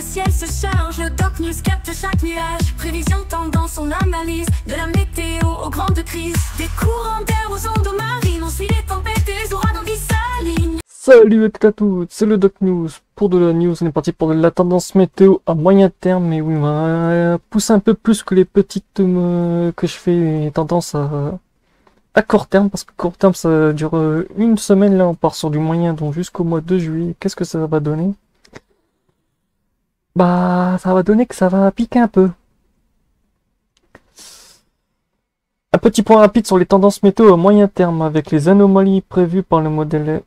ciel se charge, le Doc News capte chaque nuage. Prévision, tendance, on analyse. De la météo aux grandes crises. Des courants d'air aux ondes marines. On suit les tempêtes et les ouragans qui s'alignent. Salut à toutes et à tous, c'est le Doc News. Pour de la news, on est parti pour de la tendance météo à moyen terme. Mais oui, on va pousser un peu plus que les petites que je fais tendance à court terme. Parce que court terme, ça dure une semaine. Là, on part sur du moyen, donc jusqu'au mois de juillet. Qu'est-ce que ça va donner? Bah, ça va donner que ça va piquer un peu. Un petit point rapide sur les tendances météo à moyen terme avec les anomalies prévues par le modèle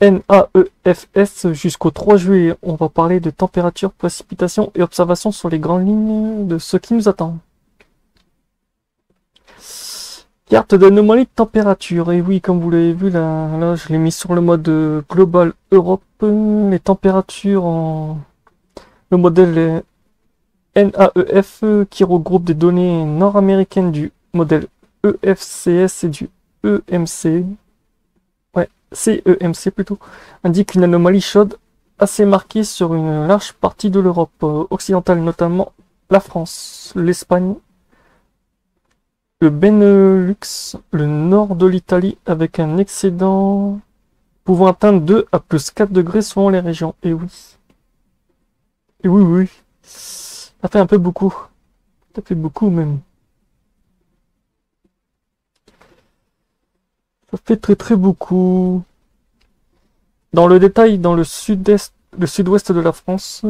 NAEFS jusqu'au 3 juillet. On va parler de température, précipitations et observations sur les grandes lignes de ce qui nous attend. Carte d'anomalie de température. Et oui, comme vous l'avez vu, là je l'ai mis sur le mode global Europe. Les températures en... Le modèle NAEF qui regroupe des données nord-américaines du modèle EFCS et du EMC. Ouais, CEMC plutôt, indique une anomalie chaude assez marquée sur une large partie de l'Europe occidentale, notamment la France, l'Espagne, le Benelux, le nord de l'Italie, avec un excédent pouvant atteindre 2 à plus 4 degrés selon les régions. Et oui. Et oui, oui. Ça fait un peu beaucoup. Ça fait beaucoup même. Ça fait très beaucoup. Dans le détail, dans le sud-est, le sud-ouest de la France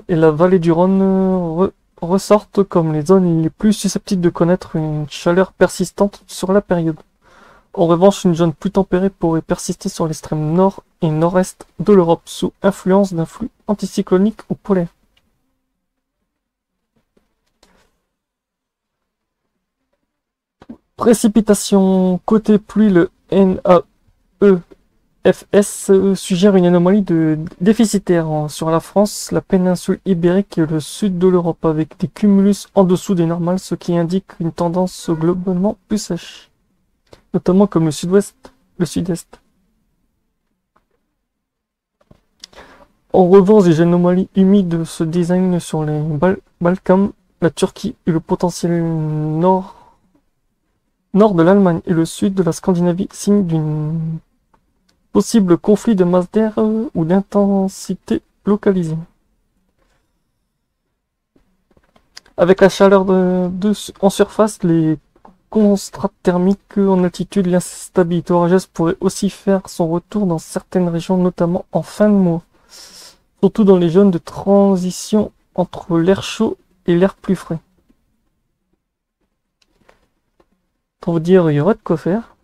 et la vallée du Rhône ressortent comme les zones les plus susceptibles de connaître une chaleur persistante sur la période. En revanche, une zone plus tempérée pourrait persister sur l'extrême nord et nord-est de l'Europe sous influence d'un flux anticyclonique ou polaire. Précipitation côté pluie, le NAEFS suggère une anomalie déficitaire sur la France, la péninsule ibérique et le sud de l'Europe avec des cumulus en dessous des normales, ce qui indique une tendance globalement plus sèche, notamment comme le sud-ouest, le sud-est. En revanche, des anomalies humides se désignent sur les Balkans, la Turquie et le potentiel nord de l'Allemagne et le sud de la Scandinavie, signe d'un possible conflit de masse d'air ou d'intensité localisée. Avec la chaleur en surface, les contrastes thermiques en altitude, l'instabilité orageuse pourrait aussi faire son retour dans certaines régions, notamment en fin de mois, surtout dans les zones de transition entre l'air chaud et l'air plus frais. Pour vous dire, il y aura de quoi faire.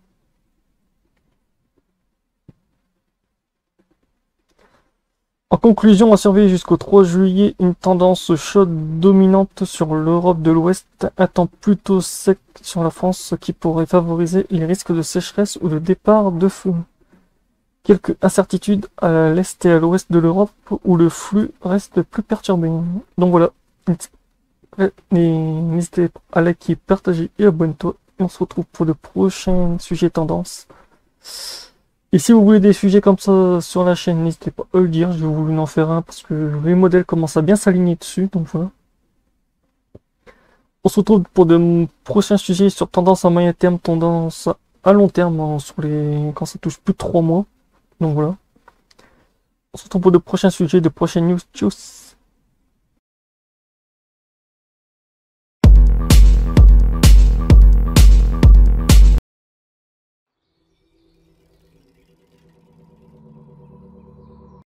En conclusion, à surveiller jusqu'au 3 juillet, une tendance chaude dominante sur l'Europe de l'Ouest, un temps plutôt sec sur la France, ce qui pourrait favoriser les risques de sécheresse ou de départ de feu. Quelques incertitudes à l'Est et à l'Ouest de l'Europe où le flux reste plus perturbé. Donc voilà, n'hésitez pas à liker, partager et abonne-toi. Et on se retrouve pour de prochains sujets tendances. Et si vous voulez des sujets comme ça sur la chaîne, n'hésitez pas à le dire, je vais vous en faire un parce que les modèles commencent à bien s'aligner dessus, donc voilà. On se retrouve pour de prochains sujets sur tendance à moyen terme, tendance à long terme, quand ça touche plus de 3 mois. Donc voilà. On se retrouve pour de prochains sujets, de prochaines news. Tchuss!